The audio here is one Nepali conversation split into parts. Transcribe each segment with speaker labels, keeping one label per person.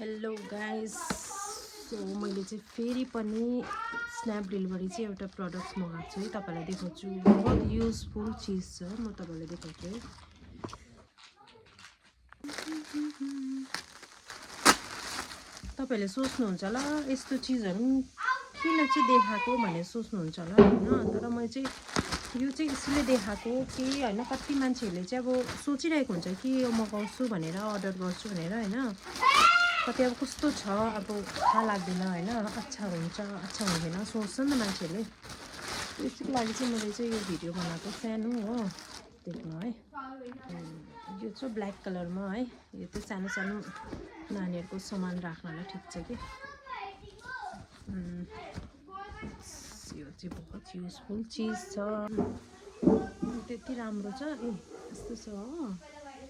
Speaker 1: हेलो गाइस, सो मैले चाहिँ फेरि पनि स्न्याप डेलिभरी चाहिँ एउटा प्रडक्ट्स मगाएको छु है। तपाईहरुलाई देखाउँछु। बहुत युजफुल चीज छ। म तपाईहरुलाई देखाउँछु है। तपाईहरुले सोच्नुहुन्छ होला यस्तो चीजहरु किन चाहिँ देखाएको भनेर सोच्नुहुन्छ होला हैन। तर म चाहिँ यो चाहिँ यसले देखाएको कि हैन, कति मान्छेहरुले चाहिँ अब सोचिरहेको हुन्छ कि यो मगाउँछु भनेर, अर्डर गर्छु भनेर हैन। कति अब कस्तो छ अब थाहा लाग्दैन हैन, अच्छा हुन्छ अच्छा हुँदैन सोच्छ नि त मान्छेले। त्यसैको लागि चाहिँ मैले चाहिँ यो भिडियो बनाएको सानो हो, देख्नु है। यो चाहिँ ब्ल्याक कलरमा है। यो चाहिँ सानो सानो नानीहरुको सामान राख्नलाई ठिक छ कि। यो चाहिँ बहुत युजफुल चीज छ। त्यति राम्रो छ। ए यस्तो छ हो,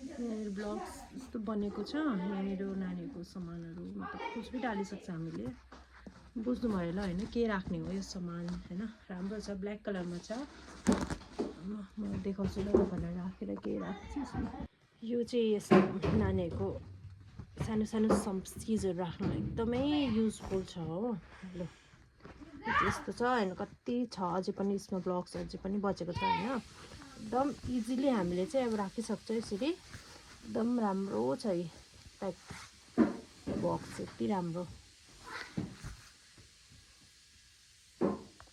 Speaker 1: यहाँनिर ब्लग्स यस्तो बनेको छ। यहाँनिर नानीको सामानहरु मतलब कुछ पनि डालिसक्छ हामीले। बुझ्नुभयो होला हैन, के राख्ने हो यो सामान हैन। राम्रो छ, ब्ल्याक कलरमा छ। म देखाउँछु ल तपाईहरुलाई राखेर के राख्छु यसमा। यो चाहिँ यस्तो नानीहरुको सानो सानो चीजहरु राख्न एकदमै युजफुल छ हो। ल यस्तो छ हैन, कति छ अझै पनि यसमा ब्लग्स अझै पनि बचेको छ हैन। एकदम इजिली हामीले चाहिँ अब राखिसक्छ यसरी। एकदम राम्रो छ यो टाइप बक्स, यति राम्रो।